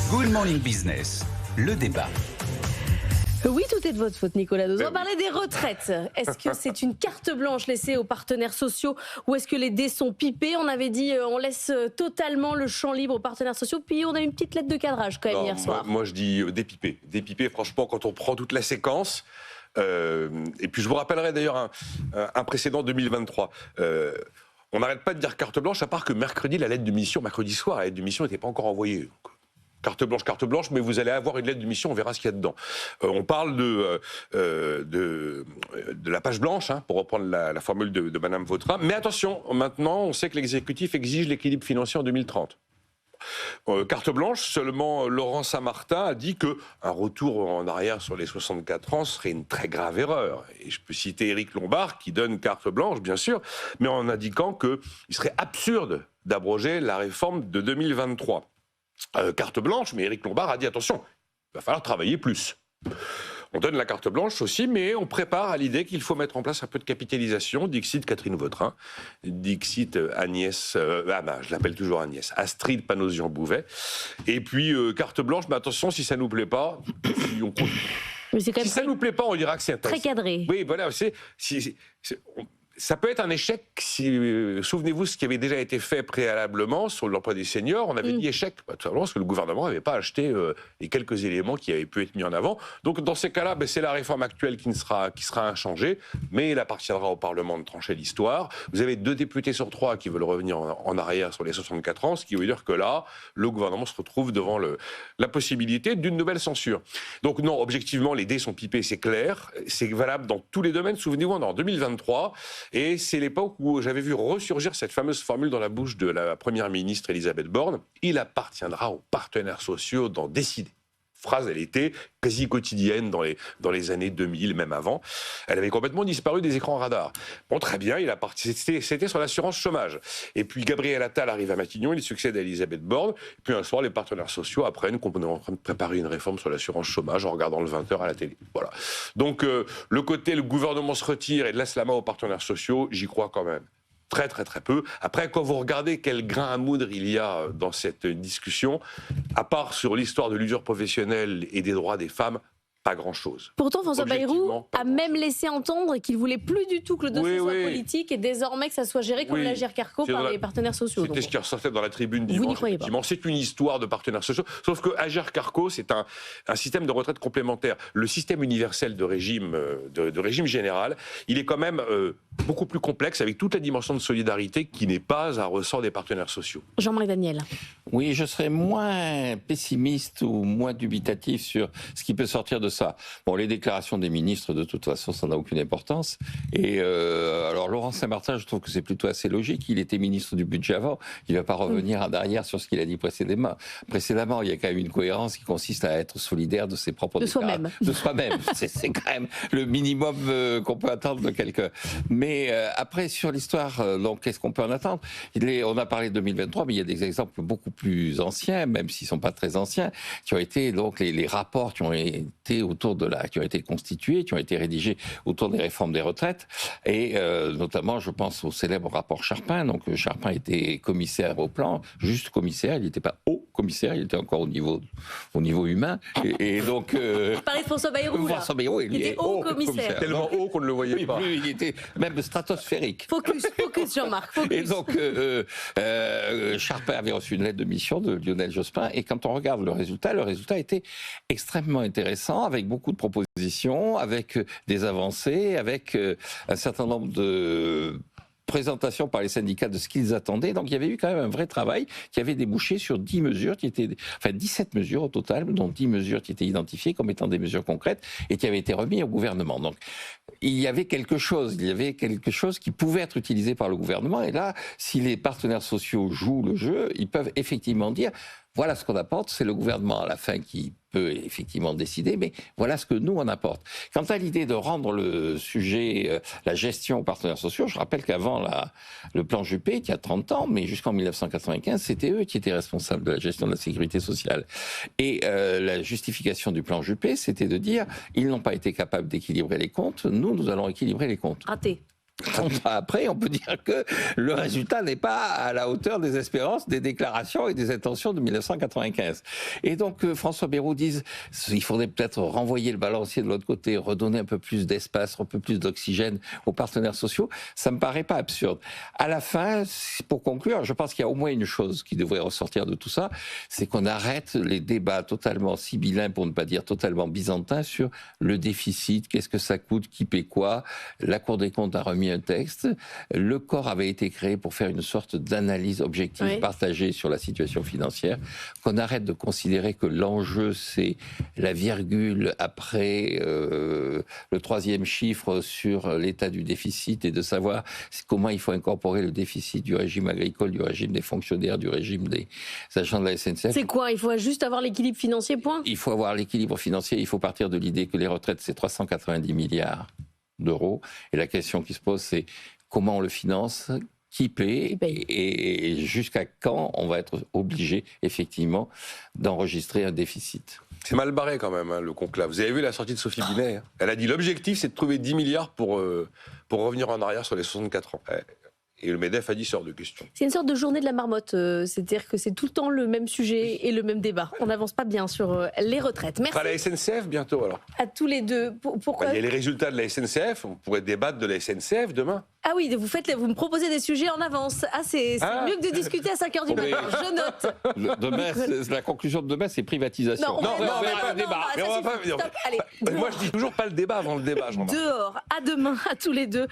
Good Morning Business, le débat. Oui, tout est de votre faute, Nicolas Dose. On va parler des retraites. Est-ce que c'est une carte blanche laissée aux partenaires sociaux ou est-ce que les dés sont pipés? On avait dit on laisse totalement le champ libre aux partenaires sociaux, puis on a une petite lettre de cadrage quand même hier soir. Moi je dis dépipé. Dépipé, franchement, quand on prend toute la séquence. Et puis je vous rappellerai d'ailleurs un précédent 2023. On n'arrête pas de dire carte blanche, à part que mercredi soir, la lettre de mission n'était pas encore envoyée. Donc, carte blanche, mais vous allez avoir une lettre de mission, on verra ce qu'il y a dedans. On parle de la page blanche, pour reprendre la formule de Madame Vautrin. Mais attention, maintenant, on sait que l'exécutif exige l'équilibre financier en 2030. Carte blanche, seulement Laurent Saint-Martin a dit qu'un retour en arrière sur les 64 ans serait une très grave erreur. Et je peux citer Éric Lombard qui donne carte blanche, bien sûr, mais en indiquant qu'il serait absurde d'abroger la réforme de 2023. Carte blanche, mais Éric Lombard a dit attention, il va falloir travailler plus. On donne la carte blanche aussi, mais on prépare à l'idée qu'il faut mettre en place un peu de capitalisation. Dixit Catherine Vautrin, Dixit Agnès, je l'appelle toujours Agnès, Astrid Panosyan-Bouvet. Et puis carte blanche, mais attention, si ça nous plaît pas, Mais c'est quand même si ça nous plaît pas, on dira que c'est un très cadré. Oui, voilà, ça peut être un échec. Souvenez-vous ce qui avait déjà été fait préalablement sur l'emploi des seniors. On avait dit échec, tout simplement parce que le gouvernement n'avait pas acheté les quelques éléments qui avaient pu être mis en avant. Donc dans ces cas-là, c'est la réforme actuelle qui sera inchangée, mais il appartiendra au Parlement de trancher l'histoire. Vous avez 2 députés sur 3 qui veulent revenir en arrière sur les 64 ans, ce qui veut dire que là, le gouvernement se retrouve devant la possibilité d'une nouvelle censure. Donc non, objectivement, les dés sont pipés, c'est clair. C'est valable dans tous les domaines. Souvenez-vous, on est en 2023. Et c'est l'époque où j'avais vu ressurgir cette fameuse formule dans la bouche de la première ministre Elisabeth Borne. Il appartiendra aux partenaires sociaux d'en décider. Phrase, elle était quasi quotidienne dans les années 2000, même avant. Elle avait complètement disparu des écrans radars. Bon, très bien, c'était sur l'assurance chômage. Et puis Gabriel Attal arrive à Matignon, il succède à Elisabeth Borne. Et puis un soir, les partenaires sociaux apprennent qu'on est en train de préparer une réforme sur l'assurance chômage en regardant le 20h à la télé. Voilà. Donc, le gouvernement se retire et laisse la main aux partenaires sociaux, j'y crois quand même. Très, très, très peu. Après, quand vous regardez quel grain à moudre il y a dans cette discussion, à part sur l'histoire de l'usure professionnelle et des droits des femmes, pas grand-chose. Pourtant, François Bayrou a même laissé entendre qu'il voulait plus du tout que le dossier soit politique et désormais que ça soit géré comme l'Agir Carco par les partenaires sociaux. C'était ce qui ressortait dans la tribune dimanche. Effectivement, c'est une histoire de partenaires sociaux. Sauf que Agir Carco, c'est un système de retraite complémentaire. Le système universel de régime général, il est quand même beaucoup plus complexe avec toute la dimension de solidarité qui n'est pas un ressort des partenaires sociaux. Jean-Marc Daniel. Oui, je serais moins pessimiste ou moins dubitatif sur ce qui peut sortir de ça. Bon, les déclarations des ministres, de toute façon, ça n'a aucune importance. Et alors, Laurent Saint-Martin, je trouve que c'est plutôt assez logique. Il était ministre du budget avant. Il ne va pas revenir en arrière sur ce qu'il a dit précédemment. Il y a quand même une cohérence qui consiste à être solidaire de ses propres déclarations. De soi-même. C'est quand même le minimum qu'on peut attendre de quelqu'un. Mais après, sur l'histoire, donc, qu'est-ce qu'on peut en attendre? On a parlé de 2023, mais il y a des exemples beaucoup plus anciens, même s'ils ne sont pas très anciens, qui ont été donc les rapports qui ont été qui ont été constitués, qui ont été rédigés autour des réformes des retraites, et notamment, je pense au célèbre rapport Charpin. Donc, Charpin était commissaire au plan, juste commissaire, il n'était pas haut commissaire, il était encore au niveau humain, et donc... Je parlais de François Bayrou, là. François Bayrou, il était haut commissaire. Tellement haut qu'on ne le voyait pas. Il était même stratosphérique. Focus, Jean-Marc, focus. Et donc, Charpin avait reçu une lettre de mission de Lionel Jospin, et quand on regarde le résultat était extrêmement intéressant, avec beaucoup de propositions, avec des avancées, avec un certain nombre de présentation par les syndicats de ce qu'ils attendaient. Donc il y avait eu quand même un vrai travail qui avait débouché sur 10 mesures, 17 mesures au total, dont 10 mesures qui étaient identifiées comme étant des mesures concrètes et qui avaient été remises au gouvernement. Donc il y avait quelque chose qui pouvait être utilisé par le gouvernement. Et là, si les partenaires sociaux jouent le jeu, ils peuvent effectivement dire voilà ce qu'on apporte, c'est le gouvernement à la fin qui peut effectivement décider, mais voilà ce que nous on apporte. Quant à l'idée de rendre le sujet, la gestion aux partenaires sociaux, je rappelle qu'avant le plan Juppé, il y a 30 ans, mais jusqu'en 1995, c'était eux qui étaient responsables de la gestion de la sécurité sociale. Et la justification du plan Juppé, c'était de dire ils n'ont pas été capables d'équilibrer les comptes, nous allons équilibrer les comptes. Raté. 30 ans après, on peut dire que le résultat n'est pas à la hauteur des espérances, des déclarations et des intentions de 1995. Et donc François Bayrou dit il faudrait peut-être renvoyer le balancier de l'autre côté, redonner un peu plus d'espace, un peu plus d'oxygène aux partenaires sociaux. Ça me paraît pas absurde. À la fin, pour conclure, je pense qu'il y a au moins une chose qui devrait ressortir de tout ça, c'est qu'on arrête les débats totalement sibyllins, pour ne pas dire totalement byzantins, sur le déficit, qu'est-ce que ça coûte, qui paie quoi. La Cour des comptes a remis un texte. Le corps avait été créé pour faire une sorte d'analyse objective partagée sur la situation financière. Qu'on arrête de considérer que l'enjeu, c'est la virgule après le troisième chiffre sur l'état du déficit et de savoir comment il faut incorporer le déficit du régime agricole, du régime des fonctionnaires, du régime des agents de la SNCF. C'est quoi? Il faut juste avoir l'équilibre financier, point? Il faut avoir l'équilibre financier. Il faut partir de l'idée que les retraites, c'est 390 milliards d'euros. Et la question qui se pose, c'est comment on le finance, qui paie et jusqu'à quand on va être obligé, effectivement, d'enregistrer un déficit. C'est mal barré quand même, hein, le conclave. Vous avez vu la sortie de Sophie Binet, hein. Elle a dit l'objectif, c'est de trouver 10 milliards pour revenir en arrière sur les 64 ans. Et le MEDEF a dit, sort de question. C'est une sorte de journée de la marmotte, c'est-à-dire que c'est tout le temps le même sujet et le même débat. On n'avance pas bien sur les retraites. Merci À la SNCF bientôt alors. à tous les deux. Pourquoi Il y a les résultats de la SNCF, on pourrait débattre de la SNCF demain. Ah oui, vous me proposez des sujets en avance. Ah, c'est mieux que de discuter à 5h du matin. Je note. Demain, la conclusion de demain, c'est privatisation. Non, on va pas pas le débat. Mais on va pas. Stop, allez, Moi, je dis toujours pas le débat avant le débat, Jean-Marc. dehors. À demain, à tous les deux.